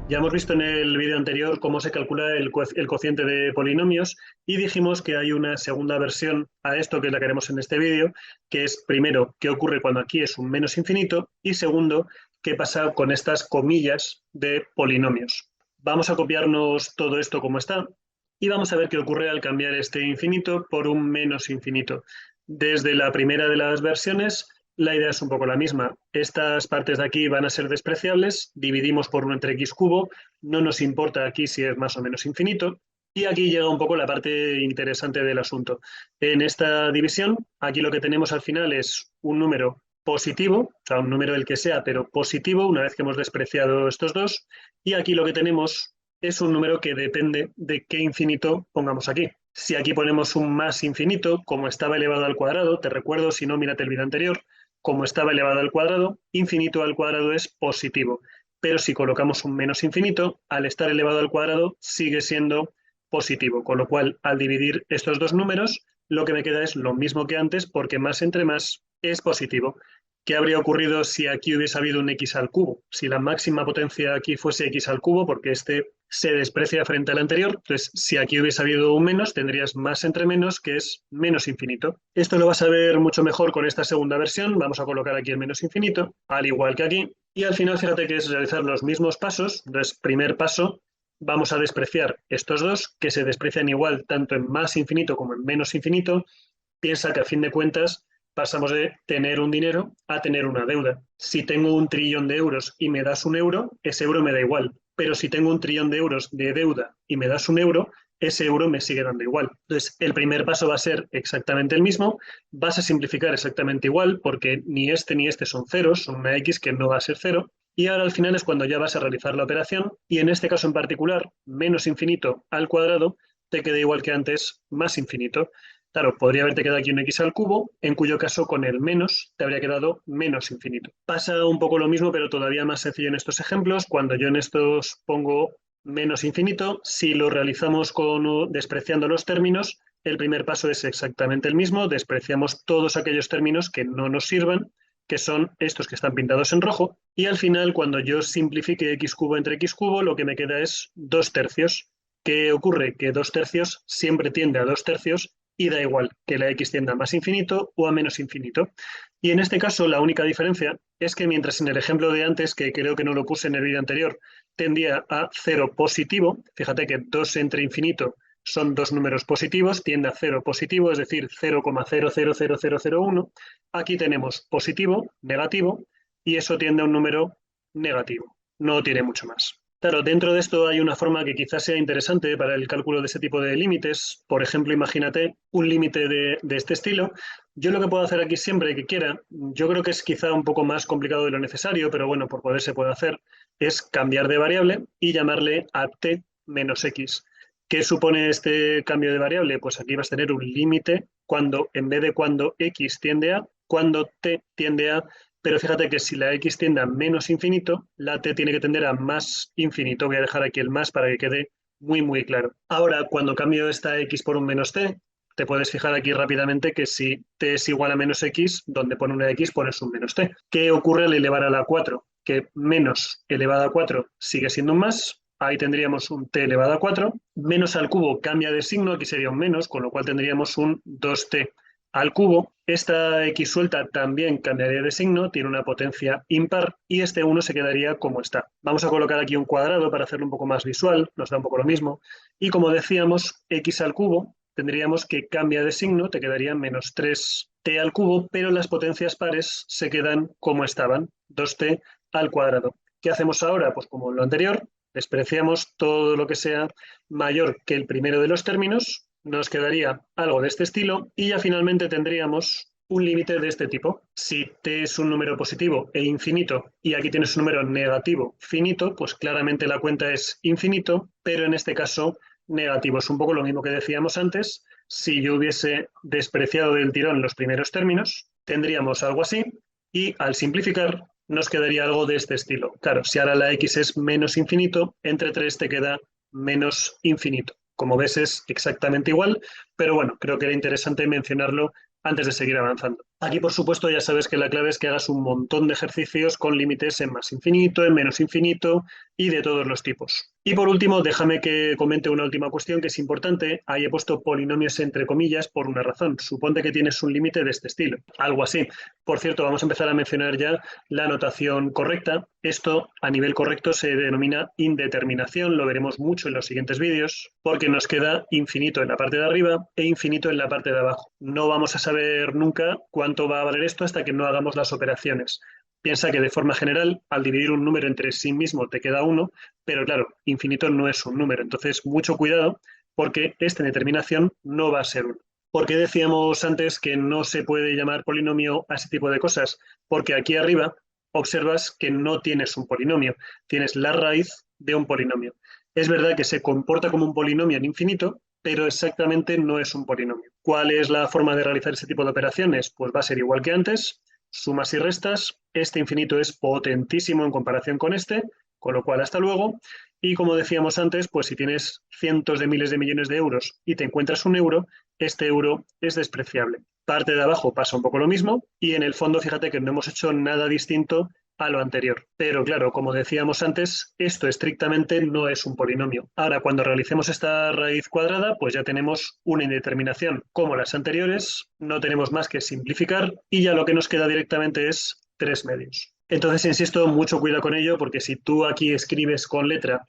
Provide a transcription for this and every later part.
Ya hemos visto en el vídeo anterior cómo se calcula el cociente de polinomios y dijimos que hay una segunda versión a esto que la queremos en este vídeo, que es primero, qué ocurre cuando aquí es un menos infinito y segundo, qué pasa con estas comillas de polinomios. Vamos a copiarnos todo esto como está y vamos a ver qué ocurre al cambiar este infinito por un menos infinito. Desde la primera de las versiones, la idea es un poco la misma. Estas partes de aquí van a ser despreciables, dividimos por 1 entre x cubo, no nos importa aquí si es más o menos infinito, y aquí llega un poco la parte interesante del asunto. En esta división, aquí lo que tenemos al final es un número positivo, o sea, un número el que sea, pero positivo, una vez que hemos despreciado estos dos, y aquí lo que tenemos es un número que depende de qué infinito pongamos aquí. Si aquí ponemos un más infinito, como estaba elevado al cuadrado, te recuerdo, si no, mírate el vídeo anterior, como estaba elevado al cuadrado, infinito al cuadrado es positivo. Pero si colocamos un menos infinito, al estar elevado al cuadrado sigue siendo positivo. Con lo cual, al dividir estos dos números, lo que me queda es lo mismo que antes, porque más entre más es positivo. ¿Qué habría ocurrido si aquí hubiese habido un x al cubo? Si la máxima potencia aquí fuese x al cubo, porque este se desprecia frente al anterior, entonces si aquí hubiese habido un menos, tendrías más entre menos, que es menos infinito. Esto lo vas a ver mucho mejor con esta segunda versión. Vamos a colocar aquí el menos infinito, al igual que aquí, y al final fíjate que es realizar los mismos pasos. Entonces, primer paso, vamos a despreciar estos dos, que se desprecian igual tanto en más infinito como en menos infinito. Piensa que a fin de cuentas pasamos de tener un dinero a tener una deuda. Si tengo 1.000.000.000 de euros y me das un euro, ese euro me da igual. Pero si tengo 1.000.000.000 de euros de deuda y me das un euro, ese euro me sigue dando igual. Entonces, el primer paso va a ser exactamente el mismo. Vas a simplificar exactamente igual porque ni este ni este son ceros, son una x que no va a ser cero. Y ahora al final es cuando ya vas a realizar la operación y en este caso en particular, menos infinito al cuadrado, te queda igual que antes, más infinito. Claro, podría haberte quedado aquí un x al cubo, en cuyo caso con el menos te habría quedado menos infinito. Pasa un poco lo mismo, pero todavía más sencillo en estos ejemplos. Cuando yo en estos pongo menos infinito, si lo realizamos despreciando los términos, el primer paso es exactamente el mismo. Despreciamos todos aquellos términos que no nos sirvan, que son estos que están pintados en rojo. Y al final, cuando yo simplifique x cubo entre x cubo, lo que me queda es 2 tercios. ¿Qué ocurre? Que 2 tercios siempre tiende a 2 tercios y da igual que la x tienda a más infinito o a menos infinito. Y en este caso la única diferencia es que mientras en el ejemplo de antes, que creo que no lo puse en el vídeo anterior, tendía a 0 positivo, fíjate que 2 entre infinito son dos números positivos, tiende a 0 positivo, es decir, 0,000001. Aquí tenemos positivo, negativo, y eso tiende a un número negativo. No tiene mucho más. Claro, dentro de esto hay una forma que quizás sea interesante para el cálculo de este tipo de límites. Por ejemplo, imagínate un límite de este estilo. Yo lo que puedo hacer aquí siempre que quiera, yo creo que es quizá un poco más complicado de lo necesario, pero bueno, por poder se puede hacer, es cambiar de variable y llamarle a t menos x. ¿Qué supone este cambio de variable? Pues aquí vas a tener un límite cuando, en vez de cuando x tiende a, cuando t tiende a. Pero fíjate que si la x tiende a menos infinito, la t tiene que tender a más infinito. Voy a dejar aquí el más para que quede muy, muy claro. Ahora, cuando cambio esta x por un menos t, te puedes fijar aquí rápidamente que si t es igual a menos x, donde pone una x pones un menos t. ¿Qué ocurre al elevar a la 4? Que menos elevado a 4 sigue siendo un más. Ahí tendríamos un t elevado a 4. Menos al cubo cambia de signo, aquí sería un menos, con lo cual tendríamos un 2t al cubo. Esta x suelta también cambiaría de signo, tiene una potencia impar y este 1 se quedaría como está. Vamos a colocar aquí un cuadrado para hacerlo un poco más visual, nos da un poco lo mismo. Y como decíamos, x al cubo tendríamos que cambia de signo, te quedaría menos 3t al cubo, pero las potencias pares se quedan como estaban, 2t al cuadrado. ¿Qué hacemos ahora? Pues como en lo anterior, despreciamos todo lo que sea mayor que el primero de los términos, nos quedaría algo de este estilo y ya finalmente tendríamos un límite de este tipo. Si t es un número positivo e infinito y aquí tienes un número negativo finito, pues claramente la cuenta es infinito, pero en este caso negativo. Es un poco lo mismo que decíamos antes. Si yo hubiese despreciado del tirón los primeros términos, tendríamos algo así y al simplificar nos quedaría algo de este estilo. Claro, si ahora la x es menos infinito, entre 3 te queda menos infinito. Como ves es exactamente igual, pero bueno, creo que era interesante mencionarlo antes de seguir avanzando. Aquí, por supuesto, ya sabes que la clave es que hagas un montón de ejercicios con límites en más infinito, en menos infinito y de todos los tipos. Y por último, déjame que comente una última cuestión que es importante. Ahí he puesto polinomios entre comillas por una razón. Suponte que tienes un límite de este estilo, algo así. Por cierto, vamos a empezar a mencionar ya la notación correcta. Esto a nivel correcto se denomina indeterminación, lo veremos mucho en los siguientes vídeos, porque nos queda infinito en la parte de arriba e infinito en la parte de abajo. No vamos a saber nunca cuánto va a valer esto hasta que no hagamos las operaciones. Piensa que de forma general, al dividir un número entre sí mismo te queda uno, pero claro, infinito no es un número. Entonces, mucho cuidado porque esta determinación no va a ser uno. ¿Por qué decíamos antes que no se puede llamar polinomio a ese tipo de cosas? Porque aquí arriba observas que no tienes un polinomio, tienes la raíz de un polinomio. Es verdad que se comporta como un polinomio en infinito, pero exactamente no es un polinomio. ¿Cuál es la forma de realizar ese tipo de operaciones? Pues va a ser igual que antes, sumas y restas. Este infinito es potentísimo en comparación con este, con lo cual hasta luego. Y como decíamos antes, pues si tienes cientos de miles de millones de euros y te encuentras un euro, este euro es despreciable. Parte de abajo pasa un poco lo mismo y en el fondo fíjate que no hemos hecho nada distinto a lo anterior. Pero claro, como decíamos antes, esto estrictamente no es un polinomio. Ahora, cuando realicemos esta raíz cuadrada, pues ya tenemos una indeterminación. Como las anteriores, no tenemos más que simplificar y ya lo que nos queda directamente es 3 medios. Entonces, insisto, mucho cuidado con ello, porque si tú aquí escribes con letra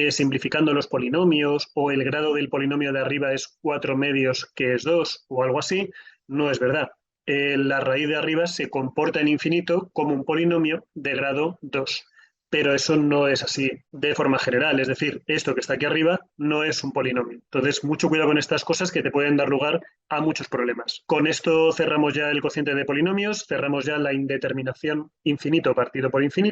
simplificando los polinomios o el grado del polinomio de arriba es 4 medios, que es 2 o algo así, no es verdad. La raíz de arriba se comporta en infinito como un polinomio de grado 2, pero eso no es así de forma general, es decir, esto que está aquí arriba no es un polinomio. Entonces, mucho cuidado con estas cosas que te pueden dar lugar a muchos problemas. Con esto cerramos ya el cociente de polinomios, cerramos ya la indeterminación infinito partido por infinito.